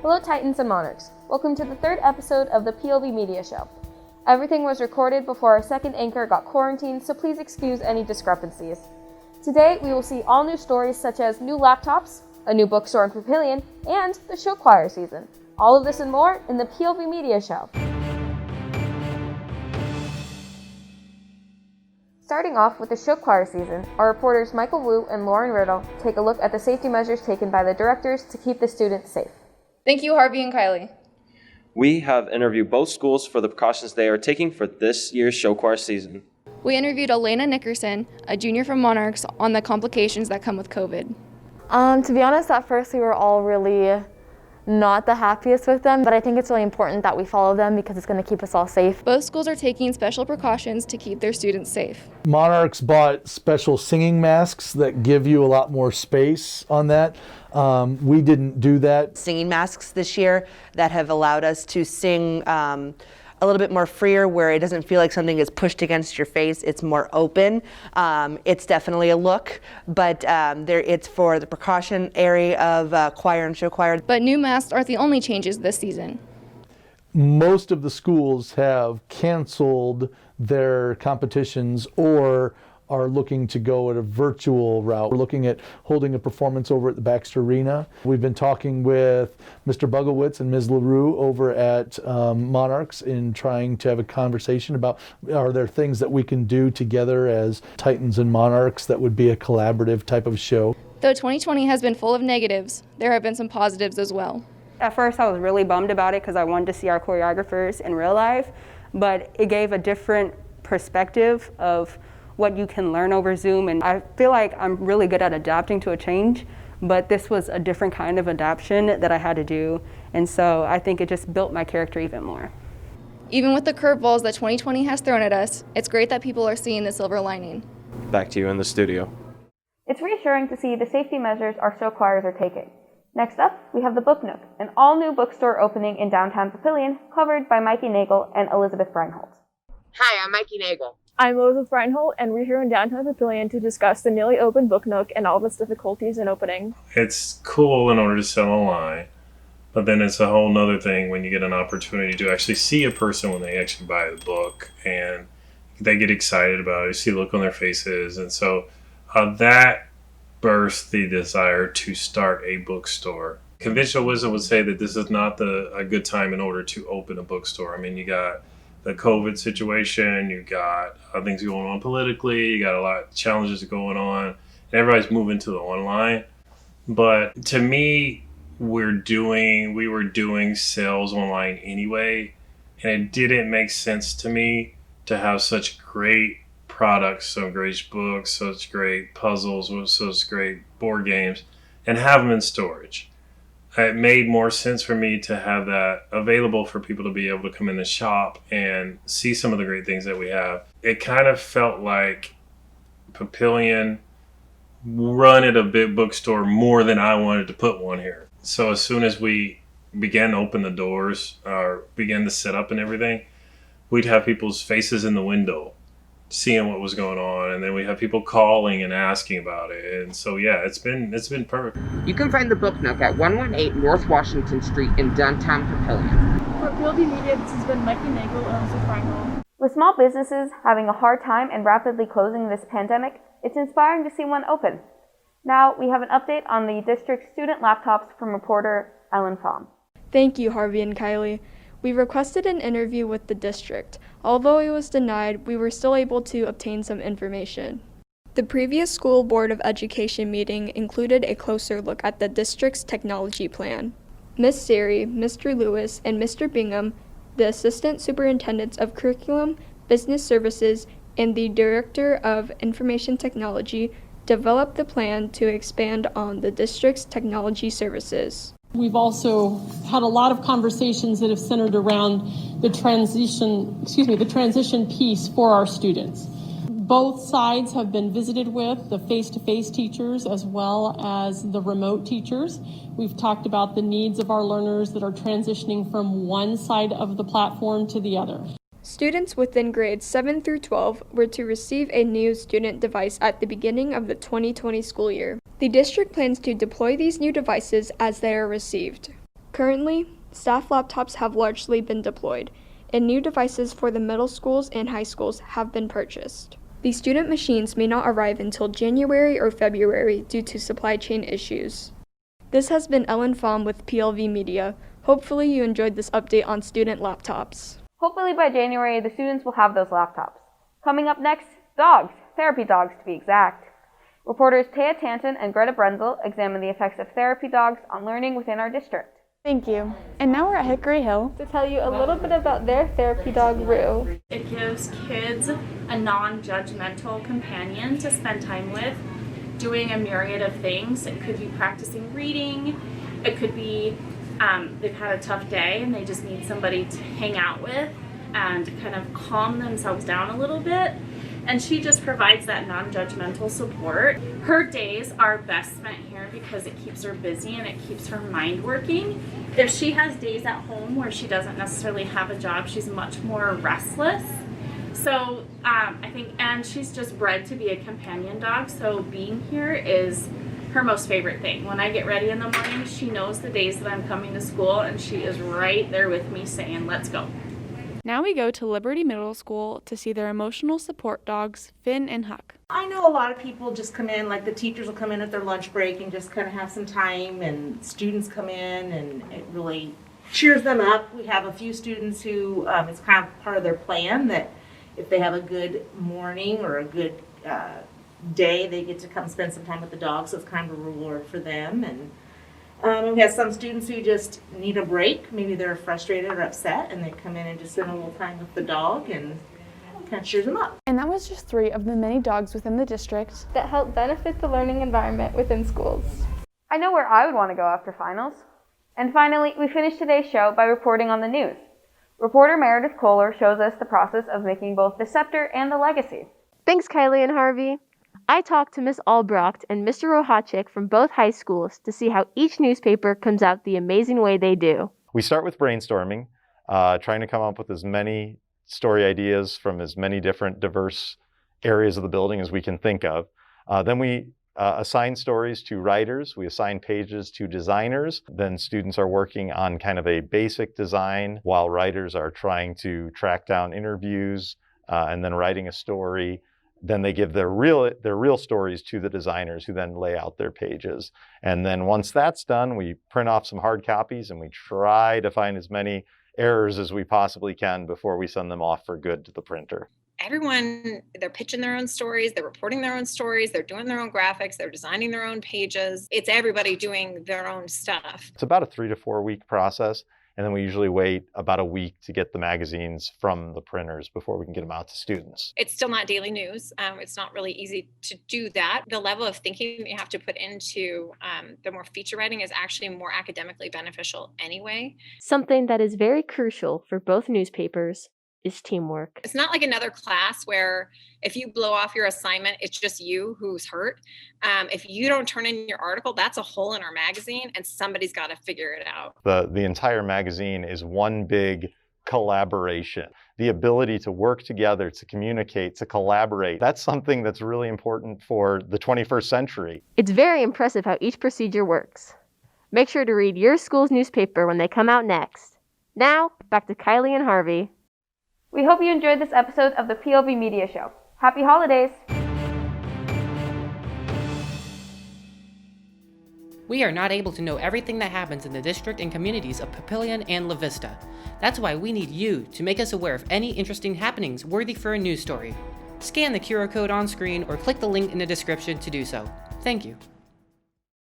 Hello Titans and Monarchs. Welcome to the third episode of the PLV Media Show. Everything was recorded before our second anchor got quarantined, so please excuse any discrepancies. Today we will see all new stories such as new laptops, a new bookstore in Papillion, and the show choir season. All of this and more in the PLV Media Show. Starting off with the show choir season, our reporters Michael Wu and Lauren Riddle take a look at the safety measures taken by the directors to keep the students safe. Thank you, Harvey and Kylie. We have interviewed both schools for the precautions they are taking for this year's show choir season. We interviewed Elena Nickerson, a junior from Monarchs, on the complications that come with COVID. To be honest, at first we were all really not the happiest with them, but I think it's really important that we follow them because it's going to keep us all safe. Both schools are taking special precautions to keep their students safe. Monarchs bought special singing masks that give you a lot more space on that. We didn't do that. Singing masks this year that have allowed us to sing a little bit more freer, where it doesn't feel like something is pushed against your face. It's more open. It's definitely a look, but it's for the precaution area of choir and show choir. But new masks aren't the only changes this season. Most of the schools have canceled their competitions or are looking to go at a virtual route. We're looking at holding a performance over at the Baxter Arena. We've been talking with Mr. Buglewitz and Ms. LaRue over at Monarchs in trying to have a conversation about, are there things that we can do together as Titans and Monarchs that would be a collaborative type of show? Though 2020 has been full of negatives, there have been some positives as well. At first I was really bummed about it because I wanted to see our choreographers in real life, but it gave a different perspective of what you can learn over Zoom, and I feel like I'm really good at adapting to a change, but this was a different kind of adaptation that I had to do, and so I think it just built my character even more. Even with the curveballs that 2020 has thrown at us, it's great that people are seeing the silver lining. Back to you in the studio. It's reassuring to see the safety measures our show choirs are taking. Next up, we have the Book Nook, an all-new bookstore opening in downtown Papillion, covered by Mikey Nagel and Elizabeth Breinholt. Hi, I'm Mikey Nagel. I'm Elizabeth Breinholt, and we're here in downtown Papillion to discuss the newly opened Book Nook and all of its difficulties in opening. It's cool in order to sell online, but then it's a whole nother thing when you get an opportunity to actually see a person when they actually buy the book and they get excited about it. You see the look on their faces, and so that burst the desire to start a bookstore. Conventional wisdom would say that this is not a good time in order to open a bookstore. I mean, you got the COVID situation, you got things going on politically, you got a lot of challenges going on, and everybody's moving to the online. But to me, we were doing sales online anyway, and it didn't make sense to me to have such great products, so great books, such great puzzles, such great board games, and have them in storage. It made more sense for me to have that available for people to be able to come in the shop and see some of the great things that we have. It kind of felt like Papillion running a big bookstore more than I wanted to put one here. So as soon as we began to open the doors or began to set up and everything, we'd have people's faces in the window seeing what was going on, and then we have people calling and asking about it, and so yeah, it's been perfect. You can find the Book Nook at 118 North Washington Street in downtown Papillion. For PLV Media, this has been Mikey Nagel and Elizabeth Breinholt. With small businesses having a hard time and rapidly closing this pandemic, it's inspiring to see one open. Now we have an update on the district's student laptops from reporter Ellen Pham. Thank you, Harvey and Kylie. We requested an interview with the district. Although it was denied, we were still able to obtain some information. The previous School Board of Education meeting included a closer look at the district's technology plan. Ms. Siri, Mr. Lewis, and Mr. Bingham, the Assistant Superintendents of Curriculum, Business Services, and the Director of Information Technology, developed the plan to expand on the district's technology services. We've also had a lot of conversations that have centered around the transition piece for our students. Both sides have been visited with, the face-to-face teachers as well as the remote teachers. We've talked about the needs of our learners that are transitioning from one side of the platform to the other. Students within grades 7 through 12 were to receive a new student device at the beginning of the 2020 school year. The district plans to deploy these new devices as they are received. Currently, staff laptops have largely been deployed, and new devices for the middle schools and high schools have been purchased. The student machines may not arrive until January or February due to supply chain issues. This has been Ellen Pham with PLV Media. Hopefully you enjoyed this update on student laptops. Hopefully by January, the students will have those laptops. Coming up next, dogs, therapy dogs to be exact. Reporters Taya Tanton and Greta Brenzel examine the effects of therapy dogs on learning within our district. Thank you. And now we're at Hickory Hill To tell you a little bit about their therapy dog, Rue. It gives kids a non-judgmental companion to spend time with, doing a myriad of things. It could be practicing reading. It could be they've had a tough day and they just need somebody to hang out with and kind of calm themselves down a little bit. And she just provides that non-judgmental support. Her days are best spent here because it keeps her busy and it keeps her mind working. If she has days at home where she doesn't necessarily have a job, she's much more restless. So I think, and she's just bred to be a companion dog, so being here is her most favorite thing. When I get ready in the morning, she knows the days that I'm coming to school and she is right there with me saying, let's go. Now we go to Liberty Middle School to see their emotional support dogs, Finn and Huck. I know a lot of people just come in, like the teachers will come in at their lunch break and just kind of have some time, and students come in and it really cheers them up. We have a few students who, it's kind of part of their plan that if they have a good morning or a good day, they get to come spend some time with the dog, so it's kind of a reward for them. And we have some students who just need a break. Maybe they're frustrated or upset, and they come in and just spend a little time with the dog and kind of cheers them up. And that was just 3 of the many dogs within the district that help benefit the learning environment within schools. I know where I would want to go after finals. And finally, we finished today's show by reporting on the news. Reporter Meredith Kohler shows us the process of making both the scepter and the legacy. Thanks, Kylie and Harvey. I talked to Miss Albrecht and Mr. Rohacek from both high schools to see how each newspaper comes out the amazing way they do. We start with brainstorming, trying to come up with as many story ideas from as many different diverse areas of the building as we can think of. Then we assign stories to writers. We assign pages to designers. Then students are working on kind of a basic design while writers are trying to track down interviews and then writing a story. Then they give their real stories to the designers who then lay out their pages. And then once that's done, we print off some hard copies and we try to find as many errors as we possibly can before we send them off for good to the printer. Everyone, they're pitching their own stories, they're reporting their own stories, they're doing their own graphics, they're designing their own pages. It's everybody doing their own stuff. It's about a 3 to 4 week process. And then we usually wait about a week to get the magazines from the printers before we can get them out to students. It's still not daily news. It's not really easy to do that. The level of thinking that you have to put into the more feature writing is actually more academically beneficial anyway. Something that is very crucial for both newspapers is teamwork. It's not like another class where if you blow off your assignment, it's just you who's hurt. If you don't turn in your article, that's a hole in our magazine and somebody's got to figure it out. The entire magazine is one big collaboration. The ability to work together, to communicate, to collaborate, that's something that's really important for the 21st century. It's very impressive how each procedure works. Make sure to read your school's newspaper when they come out next. Now, back to Kylie and Harvey. We hope you enjoyed this episode of the PLV Media Show. Happy holidays! We are not able to know everything that happens in the district and communities of Papillion and La Vista. That's why we need you to make us aware of any interesting happenings worthy for a news story. Scan the QR code on screen or click the link in the description to do so. Thank you.